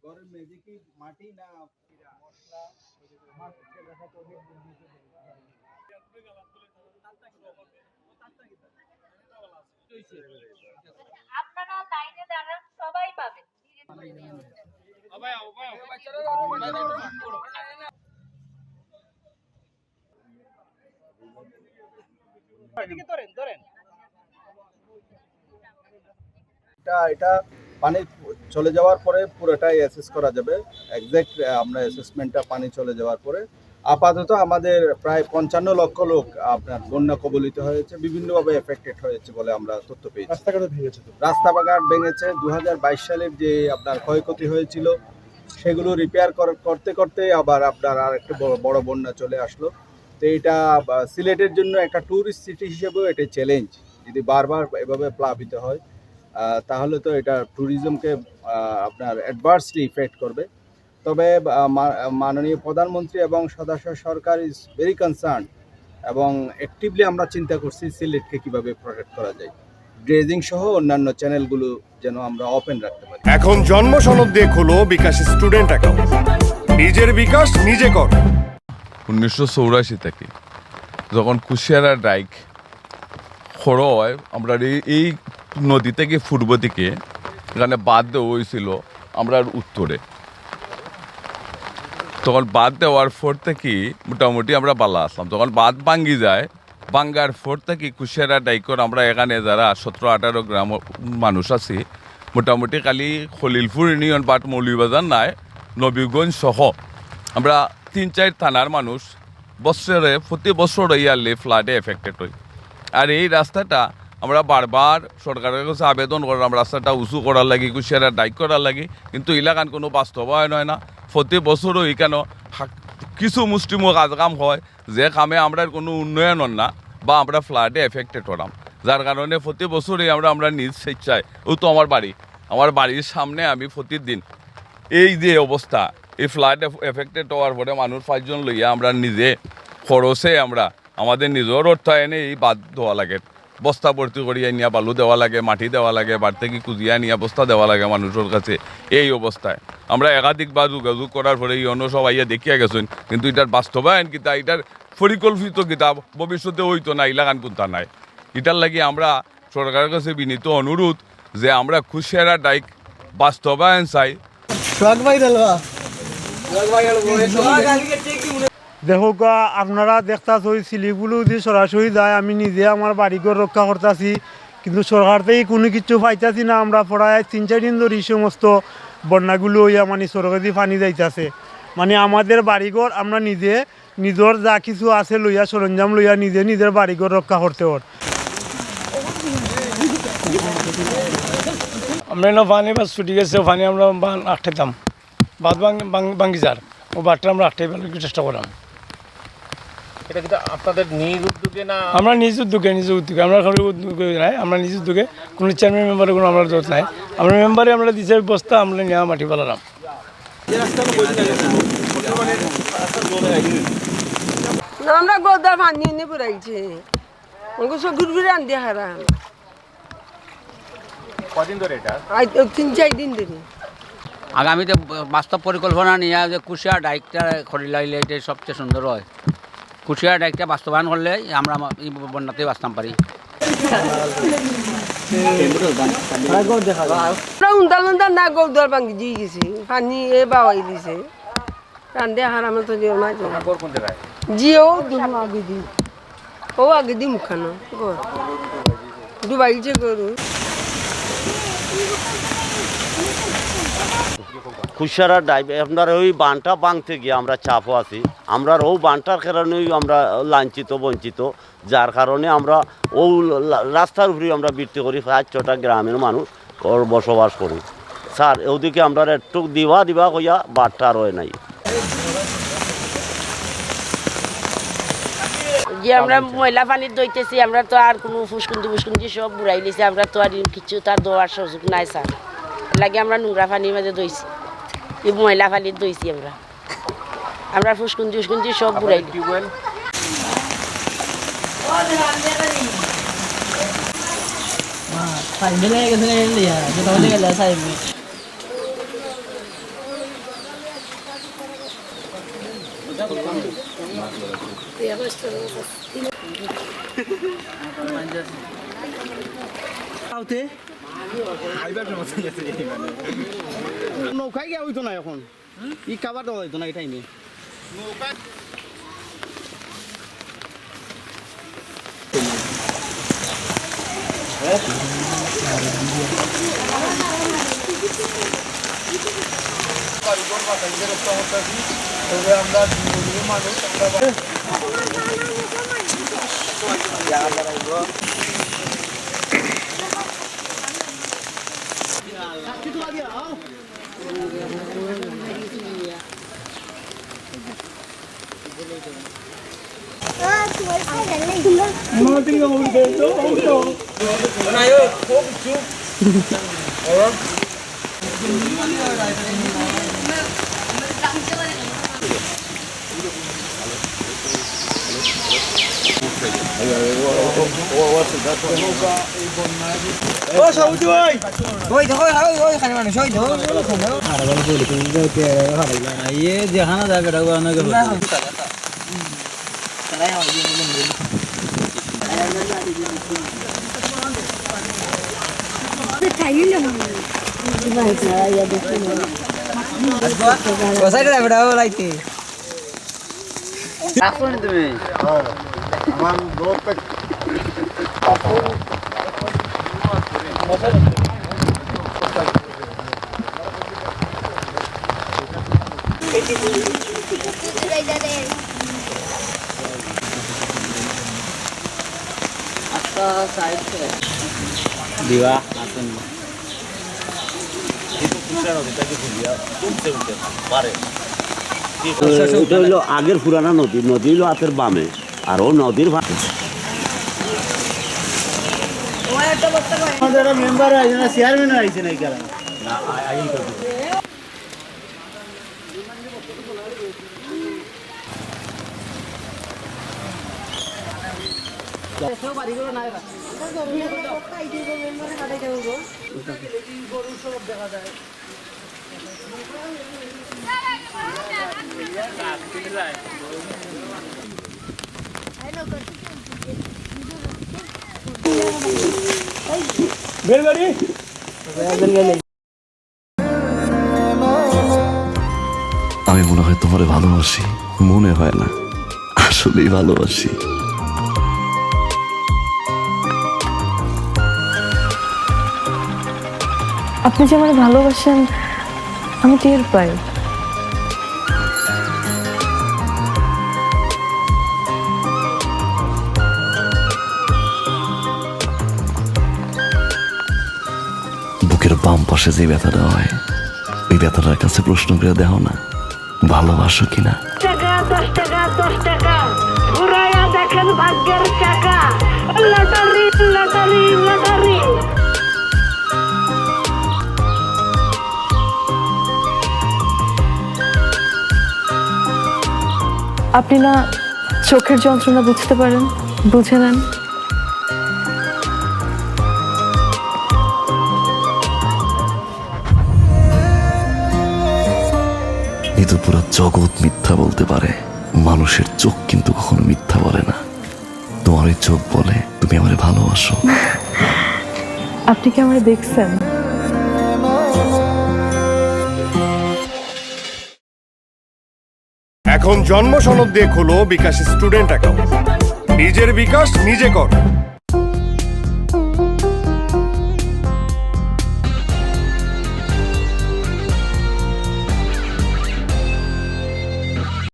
ঘরের মেঝে কি মাটি না আপনারা লাইনে দাঁড়ান, সবাই পাবেন। এটা পানি চলে যাওয়ার পরে পুরোটাই অ্যাসেস করা যাবে। এক্সাক্ট আমরা অ্যাসেসমেন্টটা পানি চলে যাওয়ার পরে আপাতত আমাদের প্রায় 55 লক্ষ লোক আপনার বন্যা কবলিত হয়েছে, বিভিন্নভাবে এফেক্টেড হয়েছে বলে আমরা তথ্য পেয়েছি। রাস্তাঘাট ভেঙেছে। 2022 সালের যে আপনার ক্ষয়ক্ষতি হয়েছিল সেগুলো রিপেয়ার করতে করতে আবার আপনার আর একটা বড় বন্যা চলে আসলো। তো এটা সিলেটের জন্য একটা ট্যুরিস্ট সিটি হিসেবেও এটা চ্যালেঞ্জ। যদি বারবার এভাবে প্লাবিত হয় তাহলে তো এটা ট্যুরিজমকে আপনার অ্যাডভার্সলি ইফেক্ট করবে। তবে মাননীয় প্রধানমন্ত্রী এবং সদস্য সরকার ইজ ভেরি কনসার্ন এবং অ্যাক্টিভলি আমরা চিন্তা করছি সিলেটকে কীভাবে প্রোটেক্ট করা যায়, ড্রেজিং সহ অন্যান্য চ্যানেলগুলো যেন আমরা ওপেন রাখতে পারি। এখন জন্ম সনদ দিয়ে খোলো বিকাশ স্টুডেন্ট অ্যাকাউন্ট, নিজের বিকাশ নিজে কর। 1984 থেকে যখন কুশিয়ারা ডাইক খড়ো হয়, আমরা এই নদী থেকে পূর্ব দিকে এখানে বাঁধ দেওয়া হয়েছিল আমরা উত্তরে। তখন বাঁধ দেওয়ার পর থেকে মোটামুটি আমরা বালা আসলাম। যখন বাঁধ ভাঙ্গি যায়, ভাঙ্গার পর থেকে কুশিয়ারা ডাইকর আমরা এখানে যারা 17-18 গ্রাম মানুষ আছি, মোটামুটি খালি খলিলপুর ইউনিয়ন বাট মৌলভীবাজার নাই, নবীগঞ্জ সহ আমরা 3-4 থানার মানুষ প্রতি বছর ইয়ারলি ফ্লাডে এফেক্টেড হই। আর এই রাস্তাটা আমরা বারবার সরকারের কাছে আবেদন করলাম রাস্তাটা উঁচু করার লাগি, কুশিয়ারা ডাইক করার লাগি, কিন্তু ইলাকান কোনো বাস্তবায়ন হয় না। প্রতি বছরও এখানে কিছু মুষ্টিমুখ কাম হয় যে কামে আমরা কোনো উন্নয়ন হন না বা আমরা ফ্লাডে এফেক্টেড হলাম, যার কারণে প্রতি বছরই আমরা নিজ স্বেচ্ছায়, ও তো আমার বাড়ির সামনে আমি প্রতিদিন এই যে অবস্থা, এই ফ্লাড এফেক্টেড হওয়ার পরে মানুষ 5 জন লইয়া আমরা নিজে খরচে আমরা আমাদের নিজের অর্থায়নে এই বাদ দেওয়া লাগে, বস্তা ভর্তি করিয়া নিয়ে বালু দেওয়া লাগে, মাটি দেওয়া লাগে, বাড়ি থেকে কুজিয়া নিয়ে বস্তা দেওয়া লাগে মানুষের কাছে। এই অবস্থায় আমরা একাধিকবার যোগাযোগ করার পরে অন্য সবাই দেখিয়া গেছেন, কিন্তু এটার বাস্তবায়ন কিতা, এটার পরিকল্পিত কিতা ভবিষ্যতে হইতো না, ইলাকান কোনটা নাই। এটার লাগি আমরা সরকারের কাছে বিনীত অনুরোধ যে আমরা কুশিয়ারা ডাইক বাস্তবায়ন চাই। দেখো আপনারা দেখতাছ ওই সিলিগুলো যদি সরাসরি যায়, আমি নিজে আমার বাড়িঘর রক্ষা করতেছি, কিন্তু সরকার থেকে কোনো কিছু পাইতেছি না। আমরা প্রায় 3-4 দিন ধরে এই সমস্ত বন্যাগুলো হইয়া মানে সরকারি পানি যাইতেছে, মানে আমাদের বাড়িঘর আমরা নিজের যা কিছু আছে লইয়া সরঞ্জাম লইয়া নিজের বাড়িঘর রক্ষা করতে হর। আমরা এনে পানি বা ছুটি গেছে, পানি আমরা আটটাইতাম, বাদ ভাঙ্গি যার ও বাদটা আমরা আটটাই বেলা চেষ্টা করলাম। এটা কিন্তু আপনাদের নিজ উদ্যোগে না? আমরা নিজ উদ্যোগে আমরা উদ্যোগে নাই, আমরা নিজ উদ্যোগে কোনো চেয়ারম্যান মেম্বারের কোনো আমরা জোর নাই, আমরা মেম্বারে আমরা দিছে বস্তা আমরা নেওয়া মাটি পেলাম। আমরা গোদার পানি এনে পুরাইছে, ঘুরে আন দিয়ে হারাম। কদিন ধরে এটা? 3-4 দিন ধরে। আগামীতে বাস্তব পরিকল্পনা নিয়ে যে কুশিয়ারা ডাইকটা খড়ি লাইলে এটা সবচেয়ে সুন্দর হয়। কুশিয়ারা ডাইকটা বাস্তবায়ন করলে আমরা এই বন্যাতে বাঁচতাম পারি। উন্দাল না গোদার ভাঙ্গি দিয়ে গেছে, পানি এ বাওয়াই দিছে, রান্ধে হারামে তো জিও মাছ জিও আগে দিন, ও আগে দিই মুখানো ডুবাইছে গরু। কুশিয়ারা ডাইভ আপনার ওই বানটা ভাঙতে গিয়ে আমরা চাপও আছি, আমরা ও বানটার কারণেই আমরা লাঞ্ছিত বঞ্চিত, যার কারণে আমরা ও রাস্তার উপরেই আমরা বৃত্তি করি। 5-6টা গ্রামের মানুষ বসবাস করি। স্যার ওদিকে আমরা একটু দিবা কইয়া বাটটা আর হয় নাই। যে আমরা ময়লা পানি দইতেছি আমরা তো আর কোনো ফুসকুন্দি সব বুড়াই লিছি আমরা তো আর কিছু তার দেওয়ার সুযোগ নাই স্যার লাগে আমরা নোংরা পানির মাঝে দইছি এই ময়লা পানি দইছি আমরা ফুসকুন্দি সব বুড়াই টিউবওয়েল নৌকায় গিয়ে হইতো না এখন ই খাবার দেওয়া হইতো না এই টাইমে ওটা হইলো আগের পুরানা নদী নদী হইলো হাতের বামে আর ও নদীর মেম্বার চেয়ারম্যান আইছে না এই আমি মনে হয় তোমারে ভালোবাসি মনে হয় না আসলেই ভালোবাসি আপনি যে আমার ভালোবাসেন আমি টের পাই বুকের বাম পাশে যে ব্যথাটা হয় ওই ব্যথাটার কাছে প্রশ্ন করে দেখো না ভালোবাসো কিনা টাকা 10 টাকা ঘুরাইয়া দেখেন ভাগ্যের চাকা লটারি লটারি লটারি আপনি না চোখের যন্ত্রণা বুঝতে পারেন বুঝে নেন এই তো পুরো জগৎ মিথ্যা বলতে পারে মানুষের চোখ কিন্তু কখনো মিথ্যা বলে না তোমার ওই চোখ বলে তুমি আমারে ভালোবাসো আপনি কি আমারে দেখছেন এখন জন্ম সনদ দিয়ে খোলো বিকাশ স্টুডেন্ট অ্যাকাউন্ট নিজের বিকাশ নিজে কর